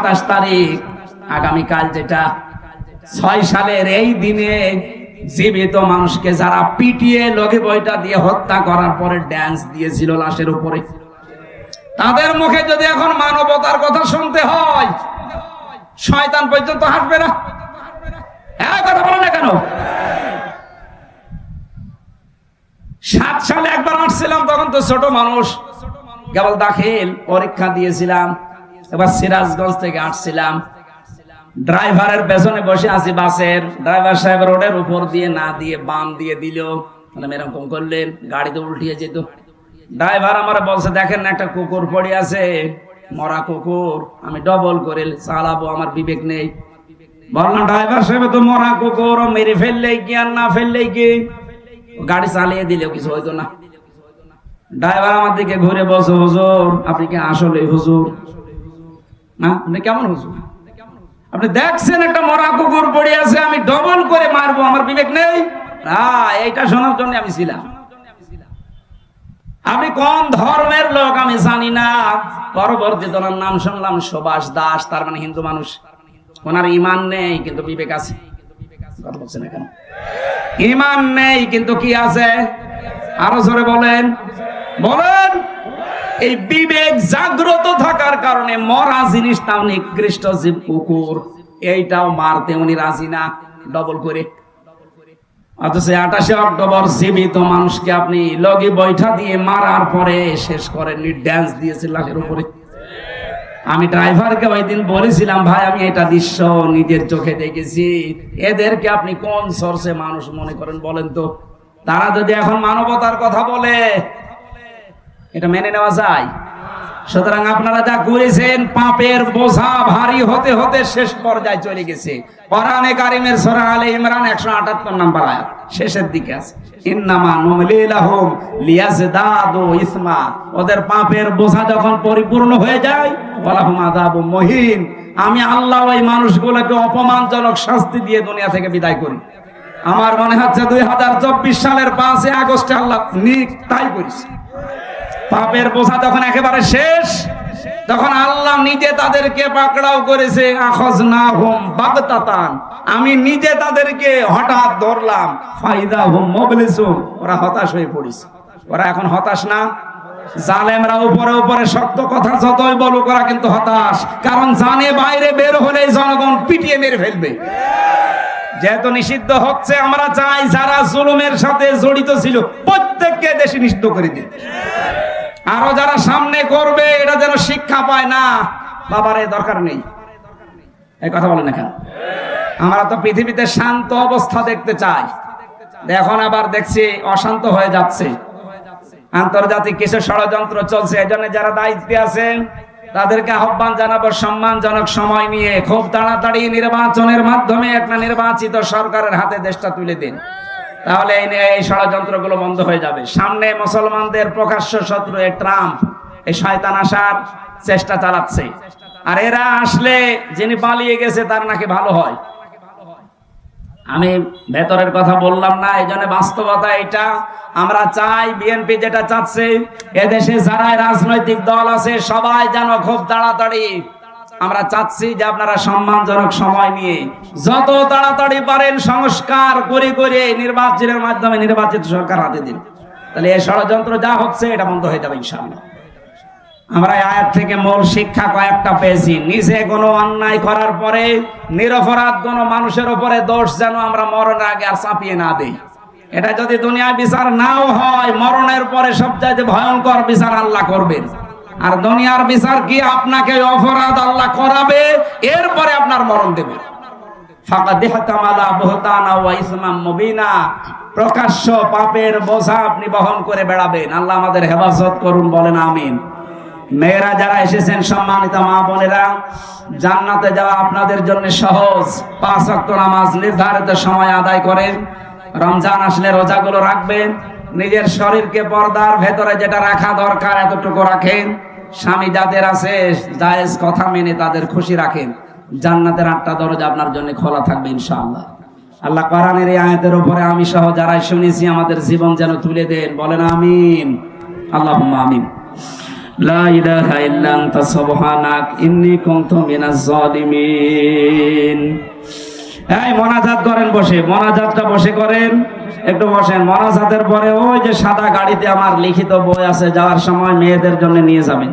27 তারিখ আগামীকাল, যেটা 6 সালের এই দিনে জীবিত মানুষকে যারা পিটিয়ে লগে বইটা দিয়ে হত্যা করার পরে ড্যান্স দিয়েছিল লাশের উপরে, তাদের মুখে যদি এখন মানবতার কথা শুনতে হয়, শয়তান পর্যন্ত হাসবে না। হ্যাঁ, কথা বলো না কেন? 7 সালে একবার আসছিলাম, তখন তো ছোট মানুষ, কেবল দাখিল পরীক্ষা দিয়েছিলাম। এবার সিরাজগঞ্জ থেকে আসছিলাম, ড্রাইভারের পেছনে বসে আছি বাসের। ড্রাইভার সাহেব রোডের উপর দিয়ে না দিয়ে বাম দিয়ে দিল, এরকম করলেন, গাড়ি তো উল্টিয়ে যেত। ড্রাইভার আমার বলছে, দেখেন না একটা কুকুর পড়ে আছে, মরা কুকুর, আমি ডবল করে চালাবো, আমার বিবেক নেই। বললাম, ড্রাইভার সাহেব তো মরা কুকুর, মেরে ফেললেই কি আর না ফেললেই কি, গাড়ি চালিয়ে দিলেও কিছু হইতো না। ড্রাইভার আমার দিকে ঘুরে বলছে, হুজুর আপনি কি আসলে হুজুর? না, আপনি কেমন হুজুর? আপনি দেখছেন একটা মরা কুকুর পড়ে আছে, আমি ডবল করে মারবো, আমার বিবেক নেই? এইটা শোনার জন্য আমি ছিলাম। আপনি কোন ধর্মের লোক আমি জানি না। পরবর্তীতে ওনার নাম শুনলাম সুভাষ দাস, তার মানে হিন্দু মানুষ। ওনার ইমান নেই কিন্তু বিবেক আছে। কথা বলছেন না কেন? ইমান নেই কিন্তু কি আছে? আরো জোরে বলেন, বলেন। এই বিবেক জাগ্রত থাকার কারণে মরা জিনিসটা নিকৃষ্ট জীব কুকুর, এইটাও মারতে উনি রাজি না, ডবল করে। অথচ 28 অক্টোবর জীবিত মানুষকে আপনি লগি বৈঠা দিয়ে মারার পরে শেষ করেন, ড্যান্স দিয়েছে লাশের উপরে। আমি ড্রাইভারকে ওই দিন বলেছিলাম, ভাই আমি এটা দৃশ্য নিজের চোখে দেখেছি, এদেরকে আপনি কোন সোর্সে মানুষ মনে করেন বলেন তো? তারা যদি এখন মানবতার কথা বলে, এটা মেনে নেওয়া যায়? সুতরাং আপনারা যা করেছেন, পাপের বোঝা ভারী হতে হতে শেষ পর্যায়ে চলে গেছে। কোরআনে কারিমের সূরা আলে ইমরান 178 নম্বর আয়াত শেষের দিকে আছে, ইন্নামা নুমলি লাহুম লিয়াজদাদু ইসমা। ওদের পাপের বোঝা যখন পরিপূর্ণ হয়ে যায়, ওয়ালাহুম আযাবুম মুহিন, আমি আল্লাহ ওই মানুষগুলোকে অপমানজনক শাস্তি দিয়ে দুনিয়া থেকে বিদায় করি। আমার মনে হচ্ছে 2024 সালের 5 আগস্টে আল্লাহ তাই করেছে। পাপের বোঝা যখন একেবারে শেষ, তখন আল্লাহ নিজে তাদেরকে পাকড়াও করেছে, আখাযনাহুম বাগতাতান, আমি নিজে তাদেরকে হঠাৎ ধরলাম, ফাইদাহুম মুবলিসুন, ওরা হতাশ হয়ে পড়েছে। ওরা এখন হতাশ না? জালেমরা উপরে উপরে শক্ত কথা যতই বলুক, ওরা কিন্তু হতাশ, কারণ জানে বাইরে বের হলেই জনগণ পিটিয়ে মেরে ফেলবে। যেহেতু নিষিদ্ধ হচ্ছে, আমরা চাই যারা জুলুমের সাথে জড়িত ছিল প্রত্যেককে দেশে নিষিদ্ধ করে দিন। আরো যারা সামনে করবে, এটা যেন শিক্ষা পায় না, বাবারে দরকার নেই। এই কথা বলেন না কেন? আমরা তো পৃথিবীতে শান্ত অবস্থা দেখতে চাই, এখন আবার দেখছি অশান্ত হয়ে যাচ্ছে। আন্তর্জাতিক কিছু ষড়যন্ত্র চলছে, এজন্য যারা দায়িত্বে আছেন তাদেরকে আহ্বান জানাবো, সম্মানজনক সময় নিয়ে খুব তাড়াতাড়ি নির্বাচনের মাধ্যমে একটা নির্বাচিত সরকারের হাতে দেশটা তুলে দিন, তাহলে এই ষড়যন্ত্রগুলো বন্ধ হয়ে যাবে। সামনে মুসলমানদের প্রকাশ্য শত্রু ট্রাম্প, এই শয়তান আসার চেষ্টা চালাচ্ছে, আর এরা আসলে যিনি পালিয়ে গেছে তার নাকি ভালো হয়। আমি ভেতরের কথা বললাম না, এই জন্য বাস্তবতা এটা। আমরা চাই বিএনপি যেটা চাচ্ছে, এদেশে যারা রাজনৈতিক দল আছে সবাই যেন খুব তাড়াতাড়ি, আমরা চাচ্ছি যে আপনারা সম্মানজনক সময় নিয়ে যত তাড়াতাড়ি পারেন সংস্কার করে করে নির্বাচনের মাধ্যমে নির্বাচিত সরকার হাতে দিন, তাহলে এই ষড়যন্ত্র যা হচ্ছে এটা বন্ধ হয়ে যাবে ইনশাআল্লাহ। আমরা এই আয়াত থেকে মূল শিক্ষা কয়েকটা পেয়েছি। নিজে কোনো অন্যায় করার পরে নিরপরাধ কোনো মানুষের উপরে দোষ যেন আমরা মরণের আগে আর চাপিয়ে না দেই। এটা যদি দুনিয়ায় বিচার নাও হয়, মরণের পরে সবচাইতে ভয়ঙ্কর বিচার আল্লাহ করবেন। আর দুনিয়ার বিচার কি, আপনাকে অপরাধ আল্লাহ করাবে, এরপরে আপনার মরণ দেবে। প্রকাশ্য পাপের বোঝা আপনি বহন করে বেড়াবেন। আল্লাহ আমাদের হেফাজত করুন, বলেন আমিন। মেয়েরা যারা এসেছেন, সম্মানিত মা বোনেরা, জান্নাতে যাওয়া আপনাদের জন্য সহজ। 5 ওয়াক্ত নামাজ নির্ধারিত সময় আদায় করেন, রমজান আসলে রোজাগুলো রাখবেন, নিজের শরীরকে পর্দার ভেতরে যেটা রাখা দরকার এতটুকু রাখেন, স্বামী যাদের আছে জায়েজ কথা মেনে তাদের খুশি রাখেন, জান্নাতের 8টা দরজা আপনার জন্য খোলা থাকবে ইনশাআল্লাহ। আল্লাহ কোরআনের এই আয়াতের উপরে আমি সহ যারাই শুনেছি আমাদের জীবন যেন তুলে দেন, বলেন আমিন, আল্লাহুম্মা আমিন। লা ইলাহা ইল্লা আনতা সুবহানাক ইন্নী কুনতু মিনাজ জালিমিন। এই মোনাজাত করেন বসে, মোনাজাতটা বসে করেন, একটু বসেন। মোনাজাতের পরে ওই যে সাদা গাড়িতে আমার লিখিত বই আছে, যাওয়ার সময় মেয়েদের জন্য নিয়ে যাবেন।